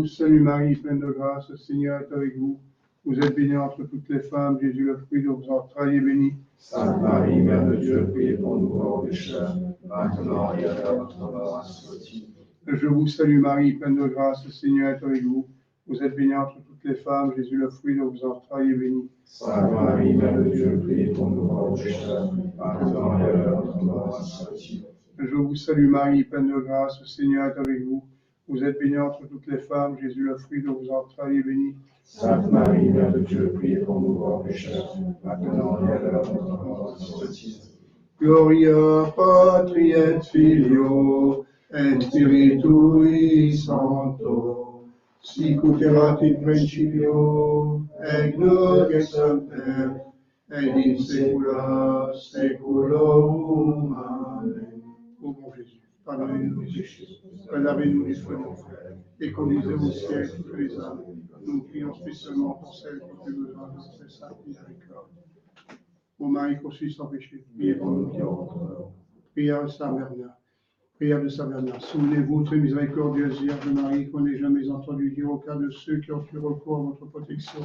Salut Marie, pleine de grâce, le Seigneur est avec vous. Vous êtes bénie entre toutes les femmes, Jésus, le fruit de vos entrailles, est béni. Sainte Marie, Mère de Dieu, priez pour nous pauvres pécheurs, maintenant et à l'heure de notre mort. Ainsi. Je vous salue Marie, pleine de grâce, le Seigneur est avec vous. Vous êtes bénie entre toutes les femmes, Jésus, le fruit de vos entrailles, est béni. Sainte Marie, Mère de Dieu, priez pour nous pauvres pécheurs, maintenant et à l'heure de notre mort. Ainsi. Je vous salue Marie, pleine de grâce, le Seigneur est avec vous. Vous êtes bénie entre toutes les femmes, Jésus, le fruit de vos entrailles, est béni. Sainte Marie, Mère de Dieu, priez pour nous pauvres pécheurs, maintenant et à l'heure de notre mort. Ainsi. Gloria Patri et Filio et Spiritui Sancto, sic ut erat in principio, et nunc et semper, et in saecula saeculorum. Amen. Ô bon Jésus, pardonnez-nous nos péchés, lavez-nous du feu de l'enfer, et conduisez au ciel toutes les âmes. Nous prions spécialement pour celles qui ont plus besoin de votre sainte miséricorde. Ô Marie conçue sans péché, priez pour nous qui avons tort. Prière de Saint Bernard. Prière de Saint Bernard. Souvenez-vous, très miséricordieuse Vierge Marie, qu'on n'ait jamais entendu dire au cas de ceux qui ont eu recours à votre protection.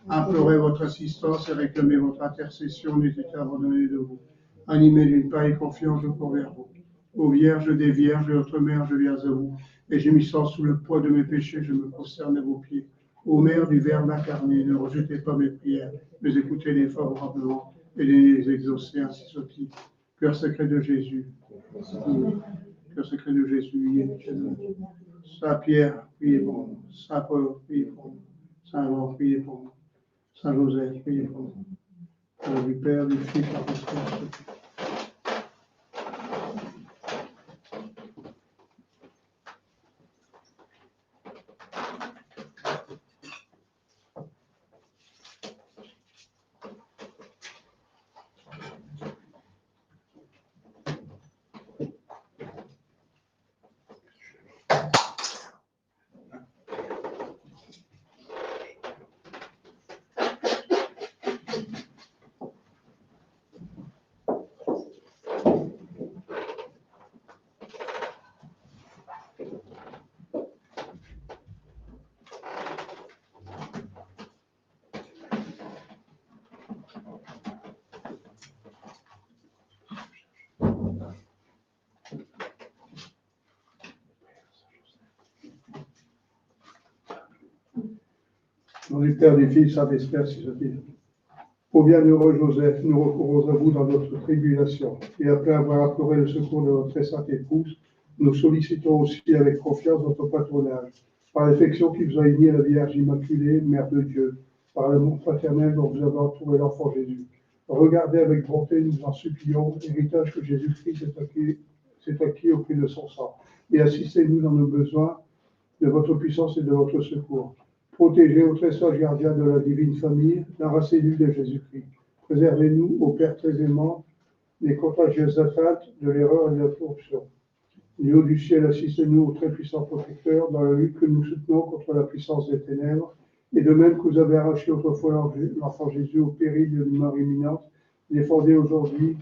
Implorez votre assistance et réclamez votre intercession, n'hésitez à abandonner de vous. Animez d'une pareille confiance, je cours vers vous. Ô Vierge des Vierges et notre Mère, je viens à vous. Et gémissant sous le poids de mes péchés, je me prosterne à vos pieds. Ô Mère du Verbe incarné, ne rejetez pas mes prières, mais écoutez-les favorablement et les exaucer ainsi soit-il. Cœur sacré de Jésus. Cœur sacré de Jésus, Saint Pierre, priez pour nous. Saint Paul, priez pour nous. Saint Jean, priez pour nous. Saint Joseph, priez pour nous. Au nom du Père, du Fils, et du Saint-Esprit. Au nom du Père, du Fils, Saint-Esprit, ainsi soit-il. Ô bienheureux Joseph, nous recourons à vous dans notre tribulation, et après avoir imploré le secours de votre très sainte épouse, nous sollicitons aussi avec confiance votre patronage, par l'affection qui vous a unis à la Vierge Immaculée, Mère de Dieu, par l'amour fraternel dont vous avez entouré l'enfant Jésus. Regardez avec bonté, nous en supplions, héritage que Jésus-Christ s'est acquis au prix de son sang, et assistez-nous dans nos besoins de votre puissance et de votre secours. Protégez au très sage gardien de la divine famille, la race élue de Jésus-Christ. Préservez-nous, ô Père très aimant, des contagieuses atteintes, de l'erreur et de la corruption. Dieu du ciel, assistez-nous au très puissant protecteur dans la lutte que nous soutenons contre la puissance des ténèbres. Et de même que vous avez arraché autrefois l'enfant Jésus au péril d'une mort imminente, défendez aujourd'hui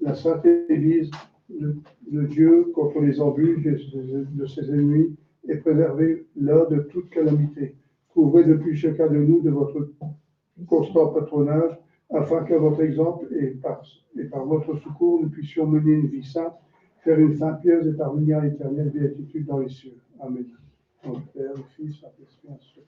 la sainte Église de Dieu contre les embûches de ses ennemis et préservez-la de toute calamité. Couvrez depuis chacun de nous de votre constant patronage, afin qu'à votre exemple et par votre secours, nous puissions mener une vie sainte, faire une fin pieuse et parvenir à l'éternelle béatitude dans les cieux. Amen. Au nom du Père, du Fils, Saint-Esprit, ainsi soit.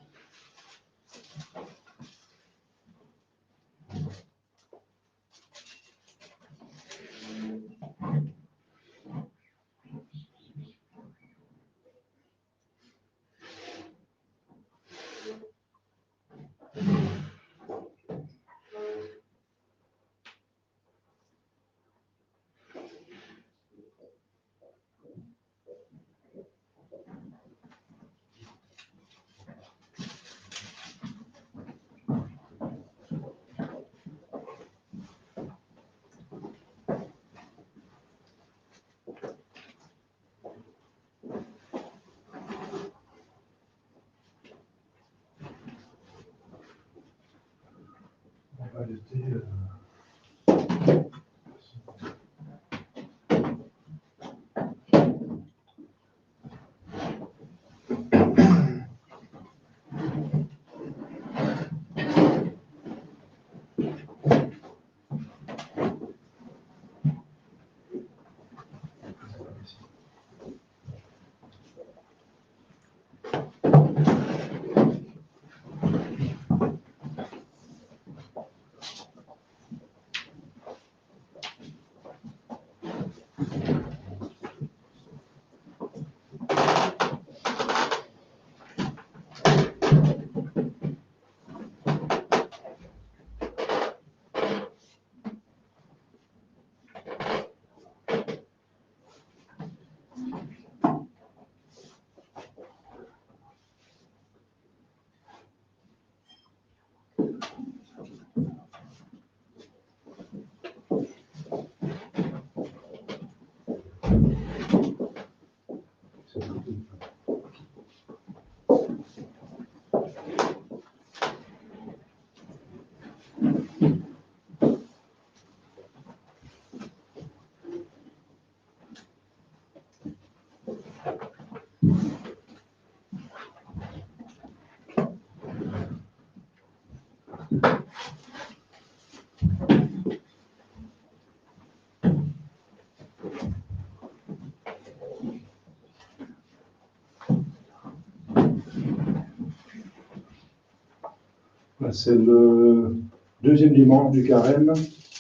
C'est le deuxième dimanche du carême.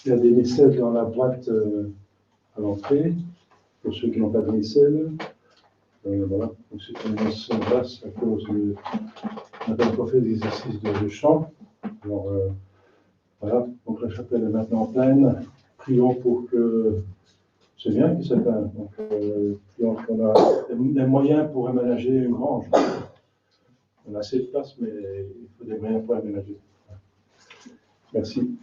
Il y a des missels dans la boîte à l'entrée, pour ceux qui n'ont pas de missel. Voilà, donc c'est une messe basse à cause de. On n'a pas encore fait l'exercice de chant. Alors voilà, donc la chapelle est maintenant pleine. Prions pour que. C'est bien qu'il s'appelle. Donc prions qu'on a des moyens pour aménager une grange. On a assez de place, mais il faut des moyens pour aménager. Merci.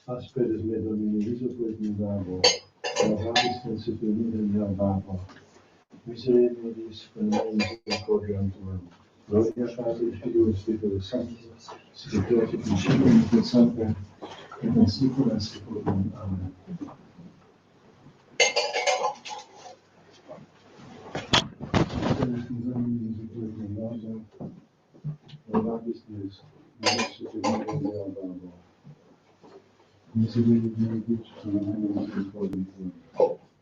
Aspedes me domini viso quod mi davo, lavabis me supernire mea babo. Miserere nobis, per me misericordiam tuam. Gloria Patri, Filio et Spiritus Sanctus, sic et in principio et nunc semper, et in saecula saeculorum. Amen. Aspedes me domini viso quod mi davo, lavabis me supernire mea babo. Miserere nobis, per me misericordiam tuam.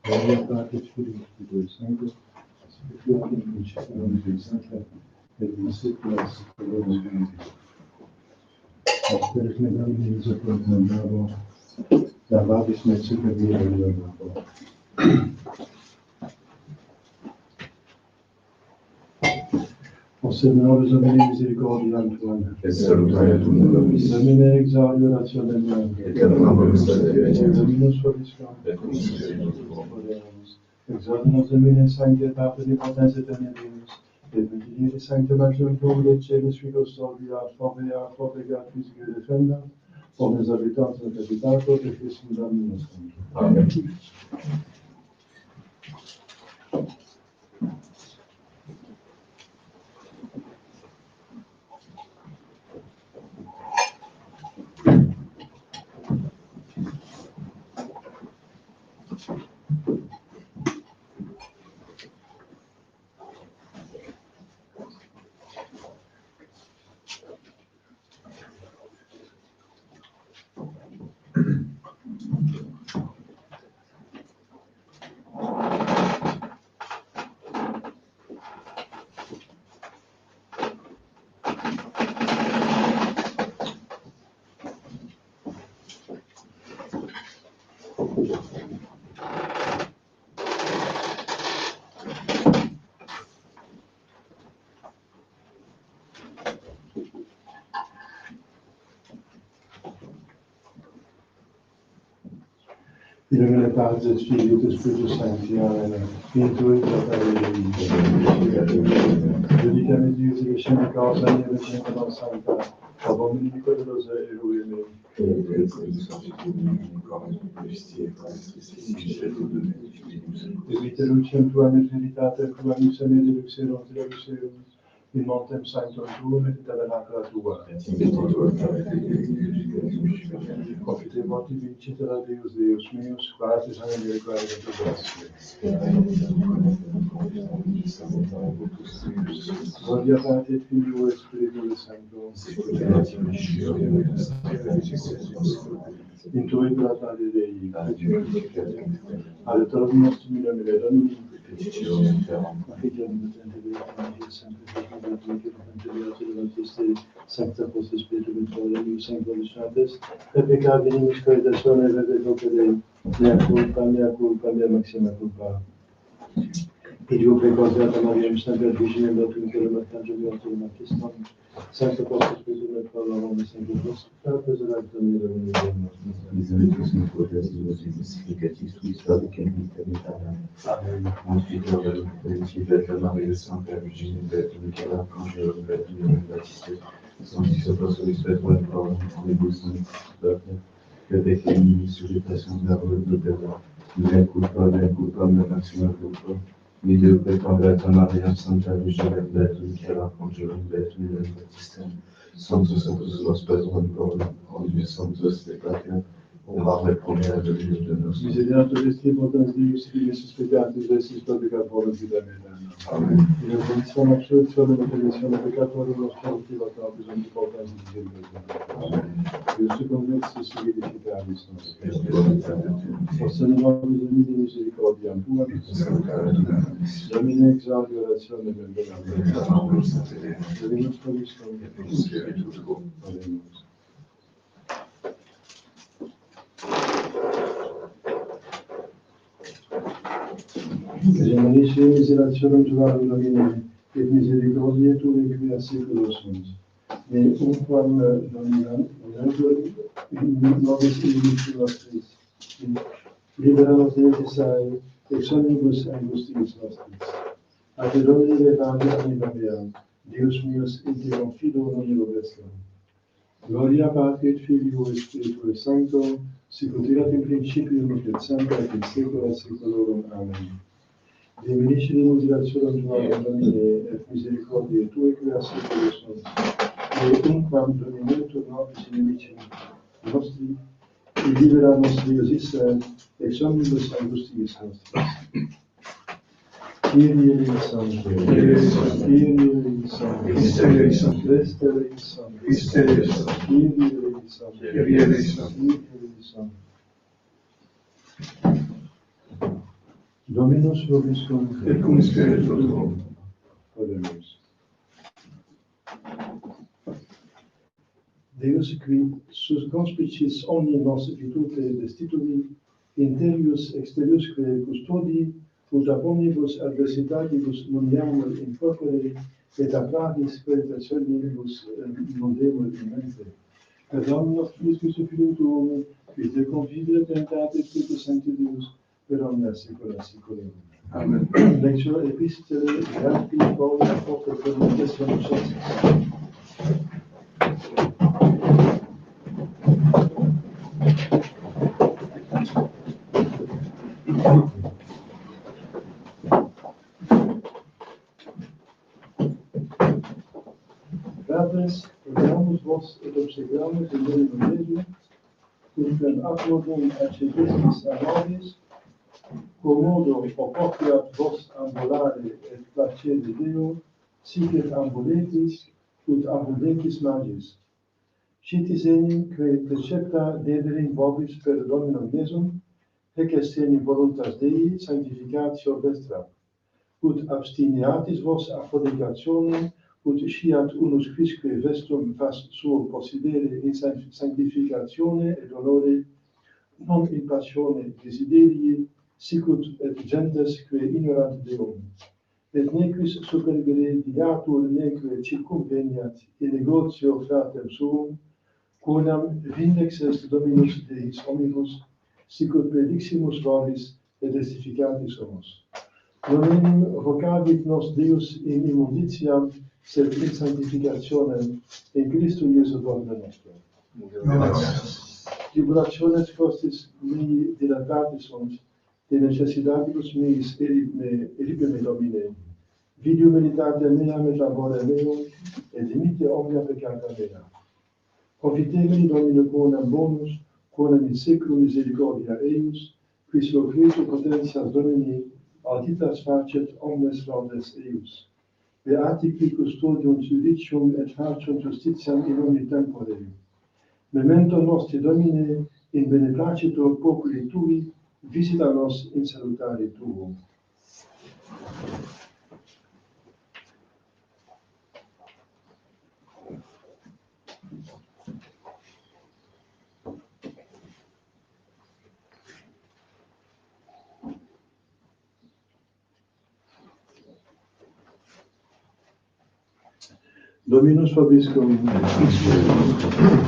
Gloria Patri, Filio et Spiritus Sanctus, sic et in principio et nunc semper, et in saecula saeculorum. Amen. Aspedes me domini viso quod mi davo, lavabis me supernire mea babo. Señor, Domine misericordiam tuam, et salutariatum nobis, Domine exaudi orationem meam, et terminam vobis sanctificetur, Dominus vobiscum, et constituimus tuum. exaudi nos Domine sancte Patri potens aeterna Deus, et miserere sancte Mater Dei Celis Filius Salviat, Foveat, Fovegat, Fisica defendat, omnes habitantes et habitato, et Christum Dominus. Amen. In nomine Patris et Filii et Spiritus Sancti. Amen. Fiatui Judicam Deus et Decem causa nieve tempora sancta, ab homini codelosa eruime, Et constitutum in corpus Christi et Christus evite lucem tuam et veritatem tuam, usame de luxerum te luxerum, in montem sanctum tuum et tabernacula tua. Confite voti vincitera Deus, Deus meus, quatis anime quae Gloria Patri et Filio et Spiritui Sancto, in tui grata Dei, ad eterno nostrum mille Domini, Sancta Post Spiritu Victoria, Sancta Victoris, et peccati nimis credentione, et docere, mea culpa, mea maxima culpa. Idio precordiata Mariam, Sancta Virgine, Beatum, Celebat, Angelium, Celebat, Christum, Sancta Post Spiritu Victoria, Sancta Post Spiritu Misericors in fortissimus et mystificatis tui salvicem vita. Amen. Confidior de Beatum Maria, Sancta Virgine, Beatum Michael Arcangelo, Beatum Baptiste, Sanctis Apostolus Petro et Paul, omnibus sanctis, que defini sujetations d'arôle de terre, mea culpa, mea maxima culpa, Video peccatum Maria, Sancta Virgine, Beatum Michael Arcangelo, Beatum Baptiste, Sanctus Apostolus Petro et Paul, omnibus sanctus peccatum, Omare promera de Dieu de nos. Misericordia Christi, potens Deus, Filius peccatis, esis peccatoribus vita aeternam. Amen. In benedizione absoluzione et remissione peccatorum nostrum, potens misericordiae. Amen. Deus conversus vivificaris nos. Amen. Señor, de misericordia tua, Domine exaudi orazione del Beneficio. Dominus Christum, Oremus. Geminici miserationem tuae Domine, et misericordiae Tue qui a saeculo sunt. Ne unquam dominam, nobis illici nostris, libera nos Deus ex omnibus angustiis nostris. A te Domine levante anima mea, Deus meus, in te confido non vestem. Gloria Patri et Filio et Spiritui Sancto, sic ut erat in principio nunc et semper et in saecula saeculorum. Amen. Benedici miserationem tuae Domine, et misericordiae Tue qui a saeculo sunt. Et unquam dominentur nobis inimicem nostri, et libera nos Deus Israel, ex omnibus angustiis nostris. Kyrie eleison, Kyrie eleison, Christe eleison, Christe eleison, Christe eleison, Kyrie eleison, Kyrie eleison. Kyrie eleison. Dominus vobiscum, Et cum spiritu tuo. Oremus. Deus qui circumspicis omni nos virtute destituvi, interius exteriusque custodi, ut ab omnibus adversitatibus muniamur in corpore, et a pratis creditationibus nondemur in mente. Per Dominus Christus Filium Tuum, qui te confidet tentate Spiritus Sancti Deus, per omnia saecula saeculorum. Amen. Lectio Epistolae Beati Pauli apostolo Thessalonicenses. Fratres, rogamus vos et obsequiamus in Domino Iesu, cum applaudum accedestis a nobis, commodo oportiat vos ambulare et placede Deo, sic et ambuletis, ut ambulentis magis. Citis enim, que precepta dederim vobis per Dominum Iesum, hec est enim voluntas Dei sanctificatio vestra, ut abstineatis vos a fornicationem, ut sciat unus quisque vestum fas suo possidere in sanctificatione et honore, non in passione desiderii, sicut et gentes que ignorant Deum. Et nequis supergere diatur neque circumveniat in negotio fratem suum, quonam vindex est Dominus Deis omnibus, sicut prediximus vobis et testificanti somos. Non enim vocavit nos Deus in immunditiam, sed in sanctificationem, in Christo Iesu Domine nostro. Tribulationes costis mei dilatatis sunt, de necessitatibus meis eripe me Domine, Video meditate mea metabole meo, et dimite omnia peccata mea. Profitemini Domine quonam bonus, quonam in seculum misericordia eius, quis loquetur potentias Domini, auditas facet omnes laudes eius. Beati qui custodium judicium et facem justitiam in omni tempore. Memento nostri Domine, in beneplacitur populi tui, visita nos in salutare tuo. Dominus vobiscum.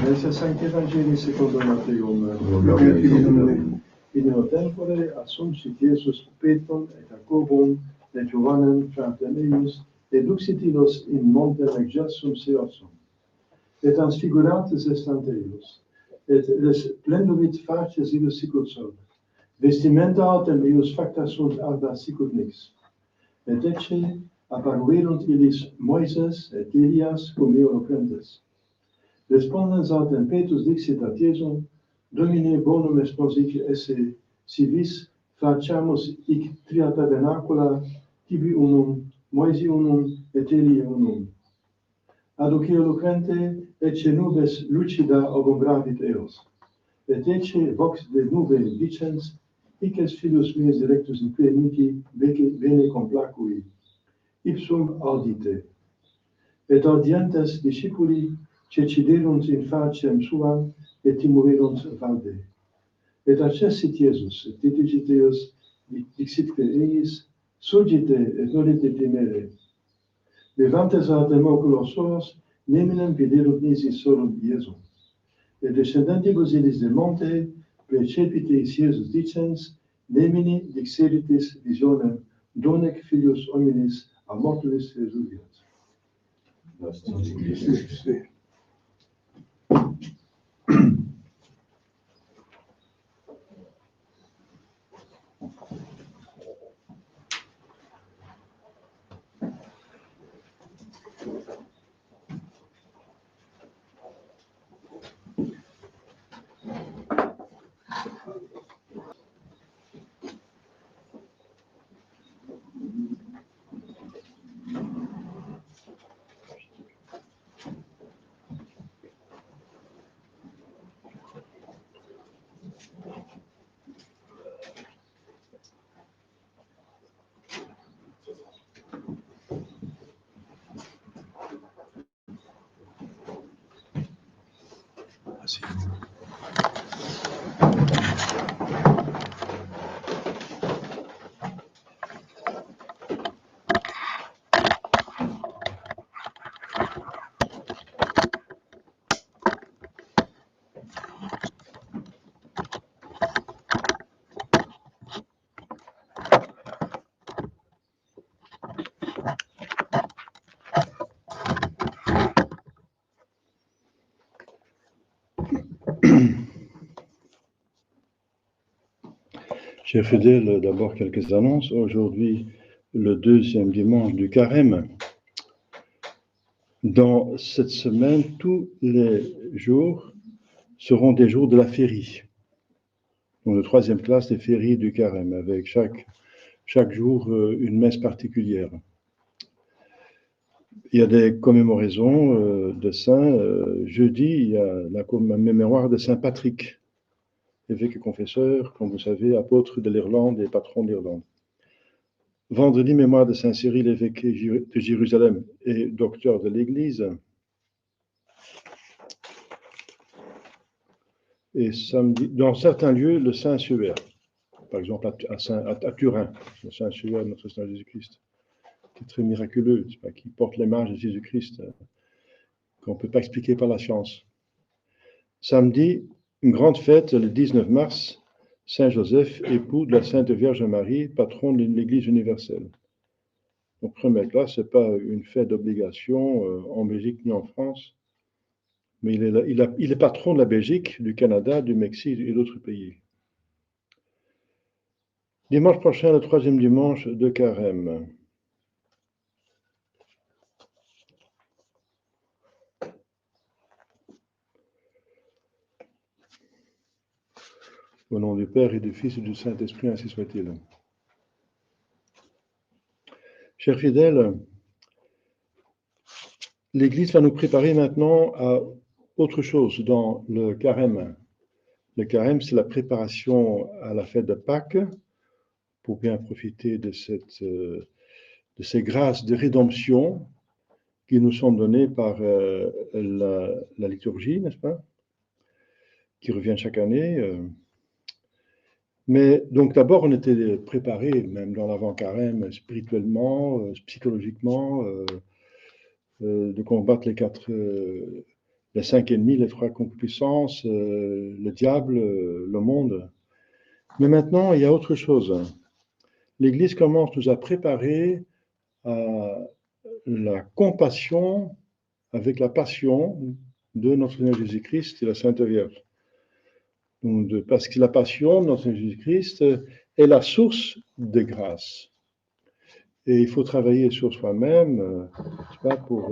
Grazie Sancti Evangelii secondo Matteum. In tempore assumpsit Iesus Petrum et Jacobum et Johannem fratrem eius, et duxit illos in montem exjactum Seosum. Et transfigurantes estant eius, et resplenduvit facies illos sicut sol. Vestimenta autem eius facta sunt alba sicut nix. Et ecce apparuerunt illis Moises et Elias cum eloquentes. Respondens autem Petrus dixit ad Iesum, Domine bonum exposici esse, si vis faciamus hic tria tabernacula, tibi unum, Moisi unum, et Elia unum. Aduc eloquente, ecce nubes lucida obumbravit eos. Et ecce vox de nube dicens, hic est filius meus directus in quae mihi bene complacui. Ipsum audite. Et audientes discipuli ceciderunt in faciem suam et timoverunt valde. Et accessit Iesus, et ditigit Eos, dixitque eis, surgite et nolite timere. Levantes autem oculos suos, neminem viderunt nisi solum Iesum. Et descendentibus illis de monte, precepiteis Iesus dicens, nemini dixeritis visionem, donec filius hominis a mortuis resurgiat. Chers fidèles, d'abord quelques annonces. Aujourd'hui, le deuxième dimanche du carême. Dans cette semaine, tous les jours seront des jours de la férie. Donc, la troisième classe des féries du carême, avec chaque jour une messe particulière. Il y a des commémorations de saints. Jeudi, il y a la mémoire de Saint Patrick, évêque et confesseur, comme vous savez, apôtre de l'Irlande et patron d'Irlande. Vendredi, mémoire de Saint Cyril, évêque de Jérusalem et docteur de l'Église. Et samedi, dans certains lieux, le Saint Suaire. Par exemple, à Turin, le Saint Suaire, notre Seigneur Jésus-Christ, qui est très miraculeux, qui porte l'image de Jésus-Christ, qu'on ne peut pas expliquer par la science. Samedi, une grande fête, le 19 mars, Saint Joseph, époux de la Sainte Vierge Marie, patron de l'Église universelle. Donc, première classe, ce n'est pas une fête d'obligation en Belgique ni en France, mais il est patron de la Belgique, du Canada, du Mexique et d'autres pays. Dimanche prochain, le troisième dimanche de carême. Au nom du Père et du Fils et du Saint-Esprit, ainsi soit-il. Chers fidèles, l'Église va nous préparer maintenant à autre chose dans le carême. Le carême, c'est la préparation à la fête de Pâques pour bien profiter de ces grâces de rédemption qui nous sont données par la liturgie, n'est-ce pas, qui revient chaque année. Mais donc d'abord, on était préparés, même dans l'avant-carême, spirituellement, psychologiquement, de combattre les 5 ennemis, les 3 concupiscences, le diable, le monde. Mais maintenant, il y a autre chose. L'Église nous a préparés à la compassion avec la passion de notre Seigneur Jésus-Christ et la Sainte Vierge. Donc, parce que la passion de notre Seigneur Jésus-Christ est la source de grâce. Et il faut travailler sur soi-même, pour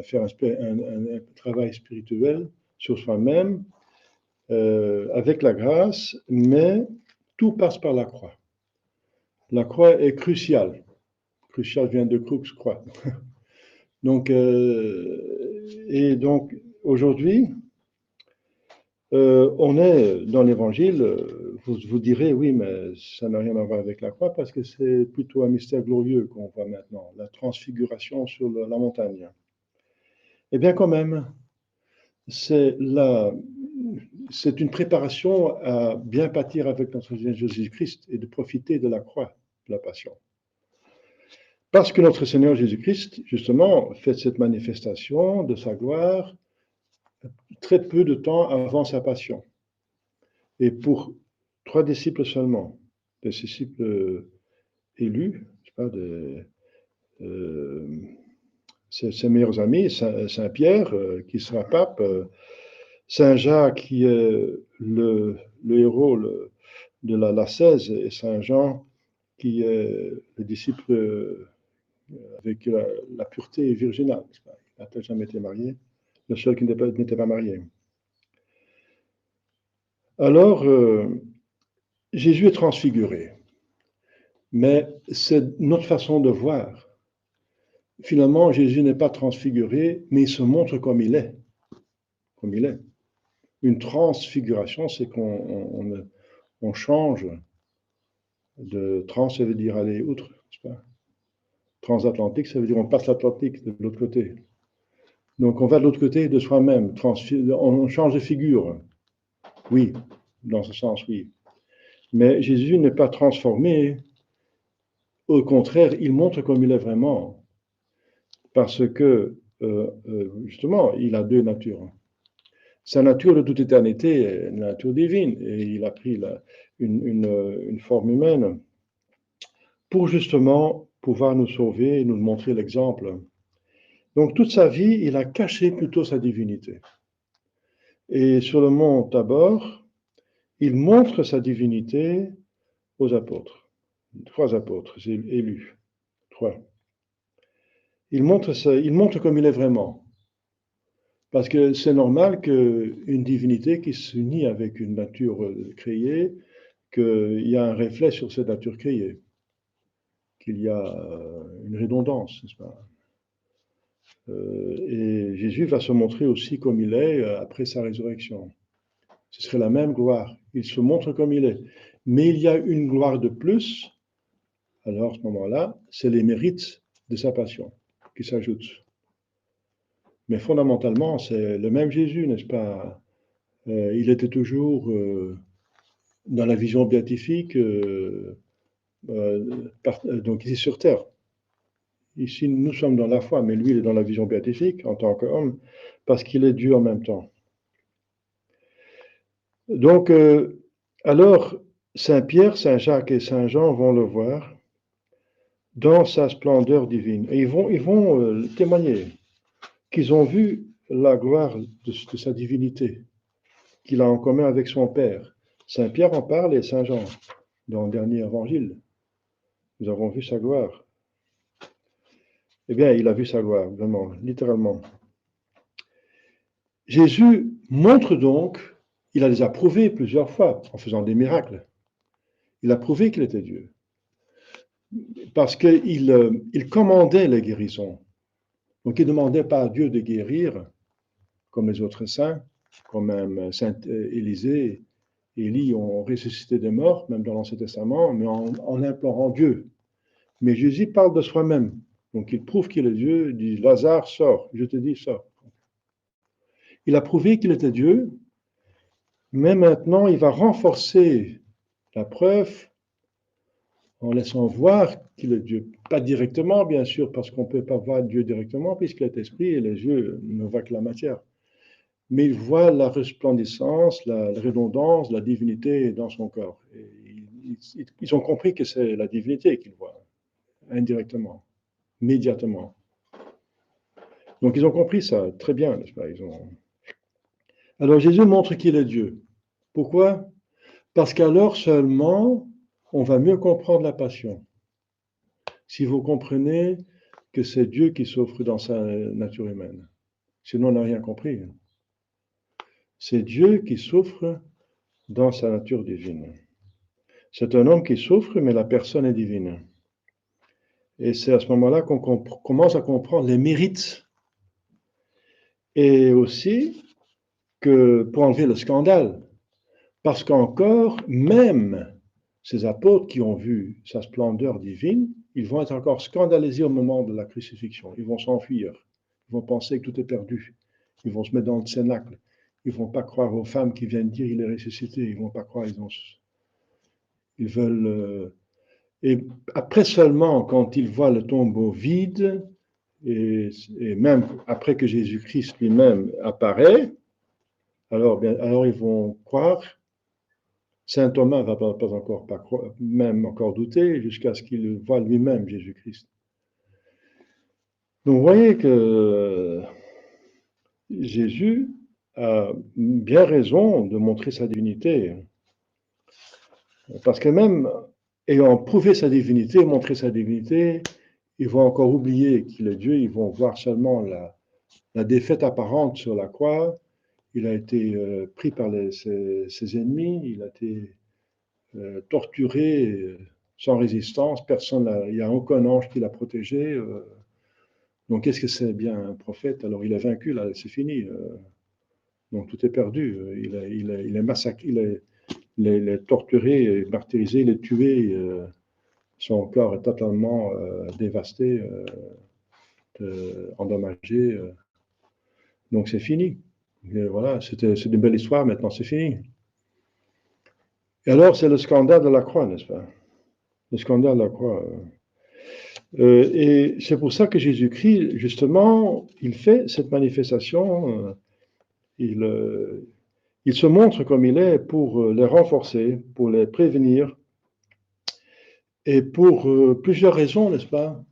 faire un travail spirituel sur soi-même, avec la grâce, mais tout passe par la croix. La croix est cruciale. Crucial vient de crux, croix. Donc, aujourd'hui, on est dans l'Évangile, vous direz, oui, mais ça n'a rien à voir avec la croix, parce que c'est plutôt un mystère glorieux qu'on voit maintenant, la transfiguration sur la montagne. Eh bien, quand même, c'est une préparation à bien pâtir avec notre Seigneur Jésus-Christ et de profiter de la croix, de la passion. Parce que notre Seigneur Jésus-Christ, justement, fait cette manifestation de sa gloire très peu de temps avant sa passion. Et pour 3 disciples seulement, des disciples élus, ses meilleurs amis, Saint Pierre, qui sera pape, Saint Jacques, qui est le héros de la 16, et Saint Jean, qui est le disciple avec la pureté virginale. Il n'a peut-être jamais été marié, le seul qui n'était pas marié. Alors, Jésus est transfiguré, mais c'est notre façon de voir. Finalement, Jésus n'est pas transfiguré, mais il se montre comme il est. Comme il est. Une transfiguration, c'est qu'on change de trans, ça veut dire aller outre, n'est-ce pas? Transatlantique, ça veut dire on passe l'Atlantique de l'autre côté. Donc on va de l'autre côté de soi-même, on change de figure. Oui, dans ce sens, oui. Mais Jésus n'est pas transformé. Au contraire, il montre comme il est vraiment. Parce que, justement, il a 2 natures. Sa nature de toute éternité est une nature divine. Et il a pris une forme humaine pour justement pouvoir nous sauver et nous montrer l'exemple. Donc toute sa vie, il a caché plutôt sa divinité. Et sur le mont Tabor, il montre sa divinité aux apôtres. 3 apôtres élus. 3. Il montre comme il est vraiment. Parce que c'est normal qu'une divinité qui s'unit avec une nature créée, qu'il y a un reflet sur cette nature créée, qu'il y a une redondance, n'est-ce pas? Et Jésus va se montrer aussi comme il est après sa résurrection. Ce serait la même gloire. Il se montre comme il est. Mais il y a une gloire de plus. Alors, à ce moment-là, c'est les mérites de sa passion qui s'ajoutent. Mais fondamentalement, c'est le même Jésus, n'est-ce pas? Il était toujours dans la vision béatifique, donc ici sur terre. Ici, nous sommes dans la foi, mais lui, il est dans la vision béatifique en tant qu'homme, parce qu'il est Dieu en même temps. Donc, alors, Saint Pierre, Saint Jacques et Saint Jean vont le voir dans sa splendeur divine. Et ils vont témoigner qu'ils ont vu la gloire de sa divinité, qu'il a en commun avec son Père. Saint Pierre en parle et Saint Jean, dans le dernier évangile. Nous avons vu sa gloire. Eh bien, il a vu sa gloire, vraiment, littéralement. Jésus montre donc, il a déjà prouvé plusieurs fois en faisant des miracles. Il a prouvé qu'il était Dieu. Parce qu'il commandait les guérisons. Donc, il ne demandait pas à Dieu de guérir comme les autres saints, comme même Saint Élisée et Élie ont ressuscité des morts, même dans l'Ancien Testament, mais en implorant Dieu. Mais Jésus parle de soi-même. Donc, il prouve qu'il est Dieu. Il dit, Lazare, sors. Je te dis, sors. Il a prouvé qu'il était Dieu, mais maintenant, il va renforcer la preuve en laissant voir qu'il est Dieu. Pas directement, bien sûr, parce qu'on ne peut pas voir Dieu directement, puisqu'il est esprit et les yeux ne voient que la matière. Mais il voit la resplendissance, la redondance, la divinité dans son corps. Et ils ont compris que c'est la divinité qu'ils voient, indirectement, immédiatement. Donc ils ont compris ça très bien, n'est-ce pas? Alors Jésus montre qu'il est Dieu. Pourquoi? Parce qu'alors seulement, on va mieux comprendre la passion. Si vous comprenez que c'est Dieu qui souffre dans sa nature humaine. Sinon, on n'a rien compris. C'est Dieu qui souffre dans sa nature divine. C'est un homme qui souffre, mais la personne est divine. Et c'est à ce moment-là qu'on commence à comprendre les mérites. Et aussi que pour enlever le scandale. Parce qu'encore, même ces apôtres qui ont vu sa splendeur divine, ils vont être encore scandalisés au moment de la crucifixion. Ils vont s'enfuir. Ils vont penser que tout est perdu. Ils vont se mettre dans le cénacle. Ils ne vont pas croire aux femmes qui viennent dire qu'il est ressuscité. Ils ne vont pas croire. Ils veulent. Et après seulement, quand ils voient le tombeau vide, et même après que Jésus-Christ lui-même apparaît, alors ils vont croire. Saint Thomas ne va pas encore pas croire, même encore douter, jusqu'à ce qu'il voie lui-même Jésus-Christ. Donc vous voyez que Jésus a bien raison de montrer sa divinité. Parce que même ayant prouvé sa divinité, montré sa divinité, ils vont encore oublier qu'il est Dieu, ils vont voir seulement la défaite apparente sur la croix. Il a été pris par ses ennemis, il a été torturé sans résistance, il n'y a aucun ange qui l'a protégé. Donc qu'est-ce que c'est bien un prophète? Alors il est vaincu, là, c'est fini. Donc tout est perdu. Il est massacré, il est torturé, martyrisé, il est tué. Son corps est totalement dévasté, endommagé. Donc c'est fini. Et voilà, c'est une belle histoire, maintenant c'est fini. Et alors c'est le scandale de la croix, n'est-ce pas? Le scandale de la croix. Et c'est pour ça que Jésus-Christ, justement, il fait cette manifestation. Il se montre comme il est pour les renforcer, pour les prévenir, et pour plusieurs raisons, n'est-ce pas?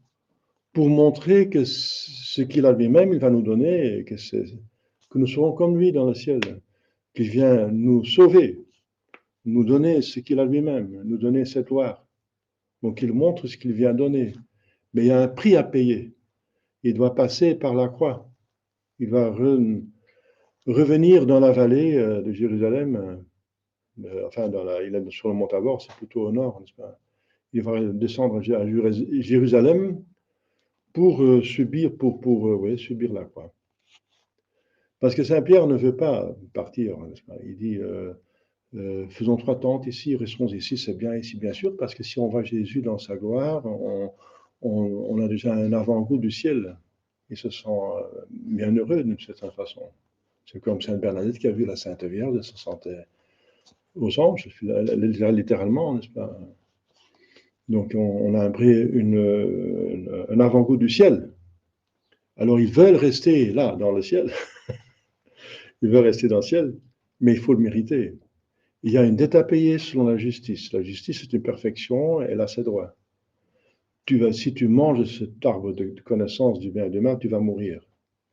Pour montrer que ce qu'il a lui-même, il va nous donner, et que nous serons comme lui dans le ciel, qu'il vient nous sauver, nous donner ce qu'il a lui-même, nous donner cette gloire. Donc il montre ce qu'il vient donner. Mais il y a un prix à payer. Il doit passer par la croix. Il va revenir dans la vallée de Jérusalem. Enfin, il est sur le mont Tabor, c'est plutôt au nord, n'est-ce pas? Il va descendre à Jérusalem pour subir la croix. Parce que Saint Pierre ne veut pas partir, n'est-ce pas? Il dit faisons 3 tentes ici, restons ici, c'est bien ici, bien sûr, parce que si on voit Jésus dans sa gloire, on a déjà un avant-goût du ciel. Ils se sentent bien heureux d'une certaine façon. C'est comme Sainte Bernadette qui a vu la Sainte Vierge, elle se sentait aux anges, littéralement, n'est-ce pas? Donc on a un avant-goût du ciel. Alors ils veulent rester là, dans le ciel. Ils veulent rester dans le ciel, mais il faut le mériter. Il y a une dette à payer selon la justice. La justice, c'est une perfection, elle a ses droits. Si tu manges cet arbre de connaissance du bien et du mal, tu vas mourir.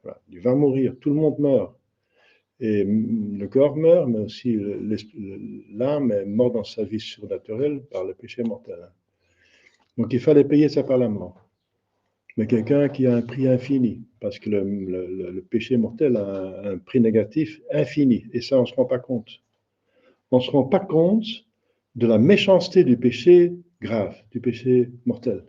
Voilà. Tu vas mourir, tout le monde meurt. Et le corps meurt, mais aussi l'âme est morte dans sa vie surnaturelle par le péché mortel. Donc il fallait payer ça par la mort. Mais quelqu'un qui a un prix infini, parce que le péché mortel a un prix négatif infini, et ça on ne se rend pas compte. on ne se rend pas compte de la méchanceté du péché grave, du péché mortel.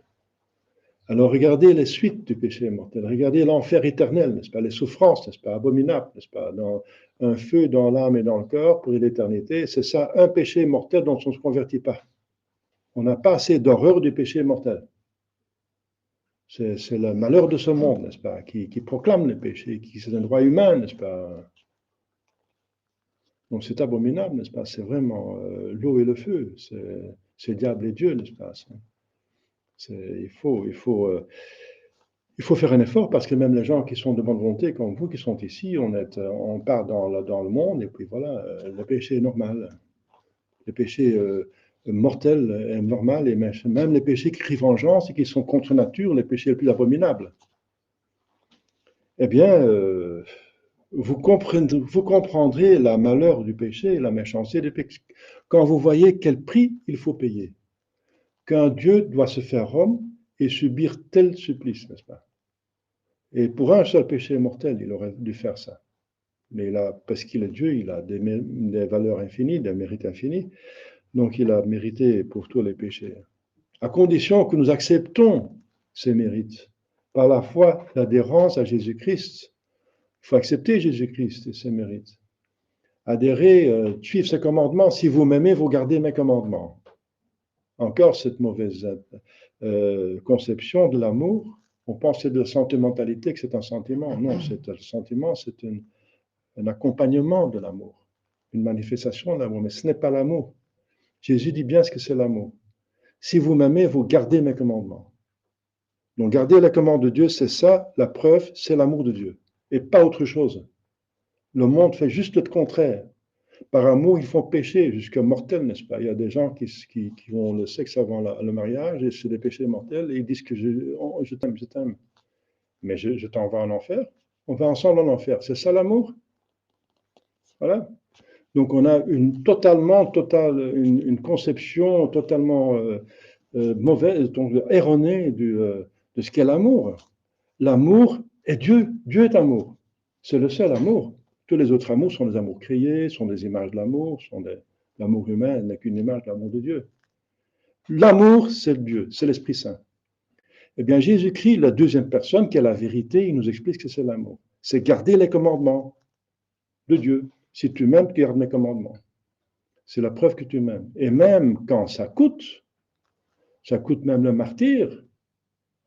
Alors regardez les suites du péché mortel, regardez l'enfer éternel, n'est-ce pas, les souffrances, n'est-ce pas, abominables, n'est-ce pas, dans un feu dans l'âme et dans le corps pour l'éternité. C'est ça, un péché mortel dont on ne se convertit pas. On n'a pas assez d'horreur du péché mortel. C'est le malheur de ce monde, n'est-ce pas, qui proclame le péché, qui c'est un droit humain, n'est-ce pas. Donc c'est abominable, n'est-ce pas, c'est vraiment l'eau et le feu, c'est diable et Dieu, n'est-ce pas. Il faut faire un effort parce que même les gens qui sont de bonne volonté comme vous, qui sont ici, on part dans le monde et puis voilà, le péché est normal. Le péché mortel est normal et même les péchés qui crient vengeance et qui sont contre nature, les péchés les plus abominables. Eh bien, vous comprendrez la malheur du péché, la méchanceté du péché, quand vous voyez quel prix il faut payer. Qu'un Dieu doit se faire homme et subir tel supplice, n'est-ce pas? Et pour un seul péché mortel, il aurait dû faire ça. Mais là, parce qu'il est Dieu, il a des valeurs infinies, des mérites infinis, donc il a mérité pour tous les péchés. À condition que nous acceptons ces mérites par la foi, l'adhérence à Jésus-Christ. Il faut accepter Jésus-Christ et ses mérites. Adhérer, suivre ses commandements. Si vous m'aimez, vous gardez mes commandements. Encore cette mauvaise conception de l'amour. On pense que c'est de la sentimentalité, que c'est un sentiment. Non, c'est un sentiment, c'est un accompagnement de l'amour, une manifestation de l'amour. Mais ce n'est pas l'amour. Jésus dit bien ce que c'est l'amour. Si vous m'aimez, vous gardez mes commandements. Donc garder les commandements de Dieu, c'est ça, la preuve, c'est l'amour de Dieu. Et pas autre chose. Le monde fait juste le contraire. Par amour, ils font pécher jusqu'à mortel, n'est-ce pas? Il y a des gens qui ont le sexe avant le mariage et c'est des péchés mortels et ils disent que je t'aime, je t'aime. Mais je t'envoie en enfer. On va ensemble en enfer. C'est ça l'amour? Voilà. Donc on a une conception totalement mauvaise, donc erronée de ce qu'est l'amour. L'amour est Dieu. Dieu est amour. C'est le seul amour. Tous les autres amours sont des amours créés, sont des images de l'amour, l'amour humain n'est qu'une image de l'amour de Dieu. L'amour, c'est Dieu, c'est l'Esprit Saint. Eh bien, Jésus-Christ, la deuxième personne, qui est la vérité, il nous explique que c'est l'amour. C'est garder les commandements de Dieu. Si tu m'aimes, tu gardes mes commandements. C'est la preuve que tu m'aimes. Et même quand ça coûte même le martyr,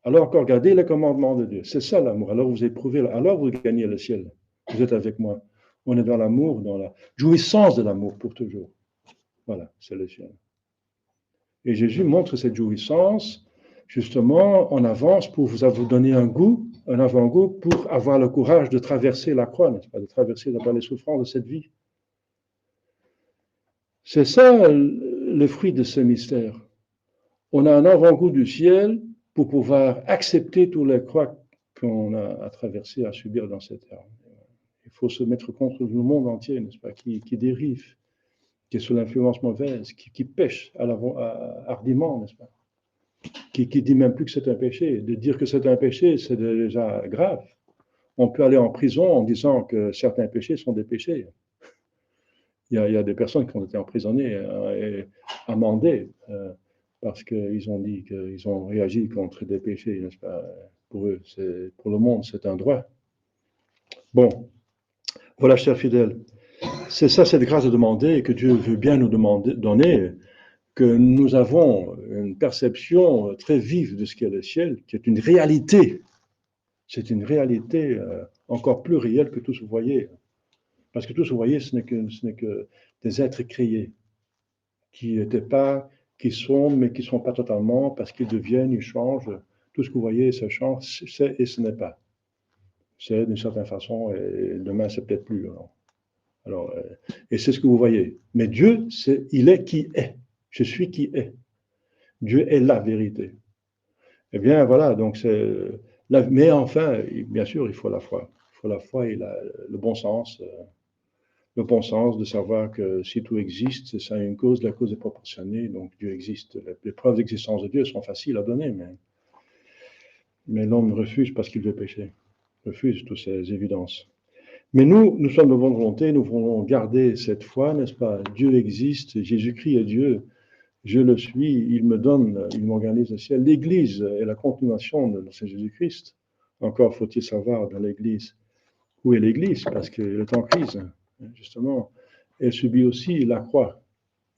alors encore garder les commandements de Dieu. C'est ça l'amour. Alors vous éprouvez, alors vous gagnez le ciel. Vous êtes avec moi. On est dans l'amour, dans la jouissance de l'amour pour toujours. Voilà, c'est le ciel. Et Jésus montre cette jouissance, justement, en avance pour vous donner un avant-goût pour avoir le courage de traverser la croix, n'est-ce pas, de traverser les souffrances de cette vie. C'est ça le fruit de ce mystère. On a un avant-goût du ciel pour pouvoir accepter tous les croix qu'on a à traverser, à subir dans cette terre. Il faut se mettre contre le monde entier, n'est-ce pas, qui dérive, qui est sous l'influence mauvaise, qui pêche hardiment, n'est-ce pas, qui dit même plus que c'est un péché. De dire que c'est un péché, c'est déjà grave. On peut aller en prison en disant que certains péchés sont des péchés. Il y a des personnes qui ont été emprisonnées et amendées parce qu'ils ont dit qu'ils ont réagi contre des péchés, n'est-ce pas? Pour eux, pour le monde, c'est un droit. Bon, voilà, chers fidèles, c'est ça cette grâce de demander et que Dieu veut bien nous donner, que nous avons une perception très vive de ce qu'est le ciel, qui est une réalité. C'est une réalité encore plus réelle que tout ce que vous voyez. Parce que tout ce que vous voyez, ce n'est que des êtres créés qui n'étaient pas, qui sont, mais qui ne sont pas totalement, parce qu'ils deviennent, ils changent. Tout ce que vous voyez, ça change, c'est et ce n'est pas. C'est d'une certaine façon, et demain, c'est peut-être plus. Alors, et c'est ce que vous voyez. Mais Dieu, il est qui est. Je suis qui est. Dieu est la vérité. Eh bien, voilà, donc mais enfin, bien sûr, il faut la foi. Il faut la foi et le bon sens. Le bon sens de savoir que si tout existe, ça a une cause, la cause est proportionnée, donc Dieu existe. Les preuves d'existence de Dieu sont faciles à donner, mais l'homme refuse parce qu'il veut pécher, refuse toutes ces évidences. Mais nous sommes de bonne volonté, nous voulons garder cette foi, n'est-ce pas? Dieu existe, Jésus-Christ est Dieu, je le suis, il me donne, il m'organise le ciel. L'Église est la continuation de Seigneur Jésus-Christ. Encore faut-il savoir dans l'Église où est l'Église, parce que le temps crise, justement, elle subit aussi la croix.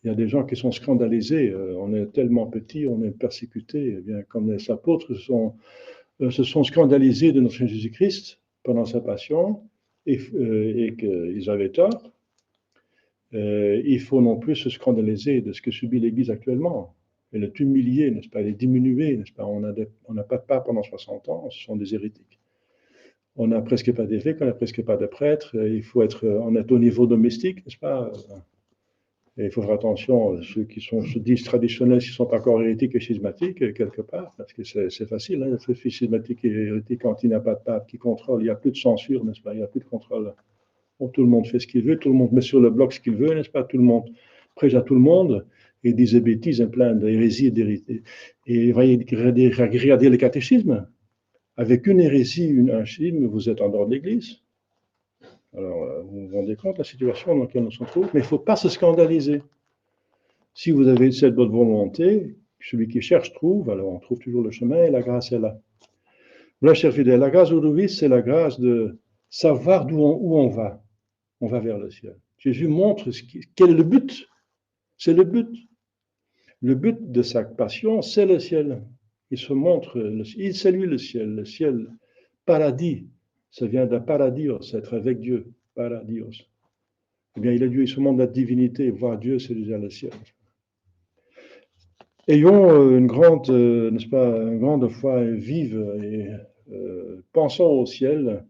Il y a des gens qui sont scandalisés, on est tellement petit, on est persécuté, eh bien, comme les apôtres se sont scandalisés de notre Seigneur Jésus-Christ pendant sa passion, et qu'ils avaient tort. Il faut non plus se scandaliser de ce que subit l'Église actuellement. Elle est humiliée, n'est-ce pas? Elle est diminuée, n'est-ce pas? On n'a pas de pape pendant 60 ans, ce sont des hérétiques. On n'a presque pas d'évêques, on n'a presque pas de prêtres. On est au niveau domestique, n'est-ce pas? Et il faut faire attention, ceux qui se disent traditionnels, s'ils ne sont pas encore hérétiques et schismatiques, quelque part, parce que c'est facile, hein, d'être schismatique et hérétique quand il n'y a pas de pape qui contrôle, il n'y a plus de censure, n'est-ce pas? Il n'y a plus de contrôle. Bon, tout le monde fait ce qu'il veut, tout le monde met sur le bloc ce qu'il veut, n'est-ce pas? Tout le monde prêche à tout le monde et dit des bêtises, plein d'hérésies et d'hérésies. Et regardez le catéchisme. Avec une hérésie, un schisme, vous êtes en dehors de l'Église. Alors, vous vous rendez compte de la situation dans laquelle on se trouve, mais il ne faut pas se scandaliser. Si vous avez cette bonne volonté, celui qui cherche trouve, alors on trouve toujours le chemin et la grâce est là. Voilà, chers fidèles, la grâce aujourd'hui, c'est la grâce de savoir où on va. On va vers le ciel. Jésus montre quel est le but. C'est le but. Le but de sa passion, c'est le ciel. Il se montre, c'est lui le ciel, paradis. Ça vient de paradios, être avec Dieu, paradios. Eh bien, il est Dieu, il se montre la divinité, voir Dieu, c'est déjà le ciel. Ayons une grande, n'est-ce pas, une grande foi vive et pensons au ciel.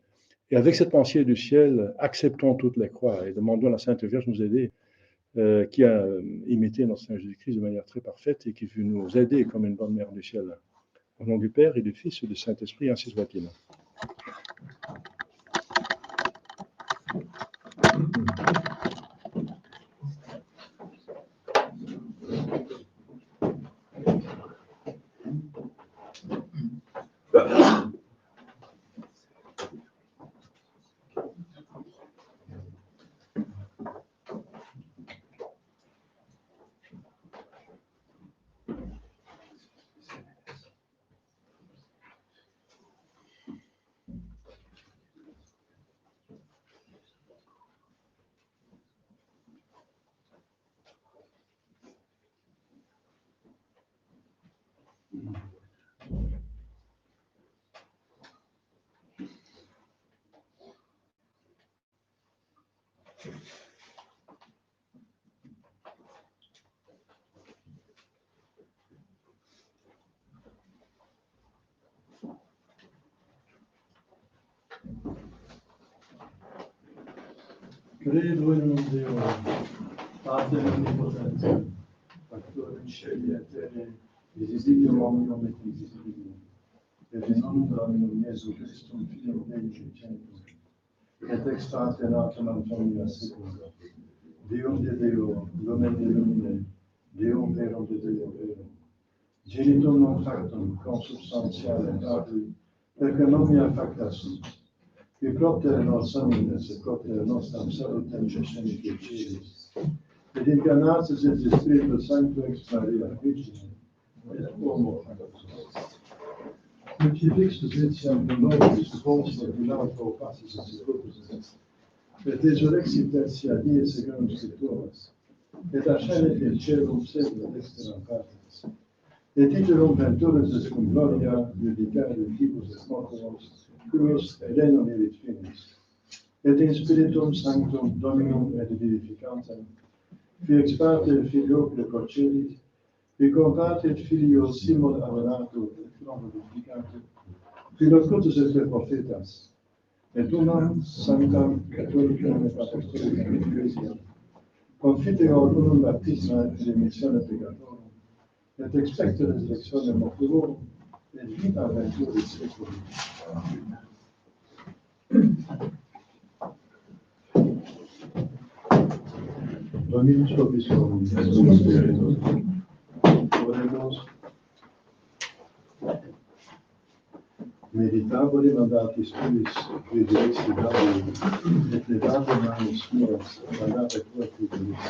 Et avec cette pensée du ciel, acceptons toutes les croix et demandons à la Sainte Vierge de nous aider, qui a imité notre Seigneur Jésus-Christ de manière très parfaite et qui veut nous aider comme une bonne mère du ciel. Au nom du Père et du Fils et du Saint-Esprit, ainsi soit-il. Credo in un Dio, Padre onnipotente, Fattore in cieli e terre, visibilio omnium et invisibilio, et in nomine Dominum Iesu Christum, Filium Dei Vincentium, et ex parte natum familia secunda, Deum de Deo, Lumen de Lumine, Deum verum de Deo verum, genitum non factum, consubstantiale Patri, perque nomina facta sunt, qui propter nos homines, et propter nostram salutem cescenique Ciris, et incarnatus et Spiritus Sancto ex Maria Virgine, et homo factus. Multifixus etiam nobis sponsor dilato passis scotus, et resurrexit tertia die secundum scripturas, et ascendit in caelum secula exteram partes, et titulum venturis cum gloria judicare vivos et mortuos, Cruos Elenum erit finis, et in Spiritum Sanctum Dominum et vivificantem, qui ex parte Filio precocelit, qui comparte Filio Simon Abonato et Filum vivificante, qui locutus et prophetas, et unam Sanctam Catholicam et Apostolicam Ecclesiam, confiteor unum baptisma et remissione peccatorum, et expecte resurrectione mortuorum, et vita venturis seculi. Dominus vobiscum, et cum spiritu. Oremus. Meditabile mandatis tuis, videx idabile, et legate manus mias, mandate tua fidelis.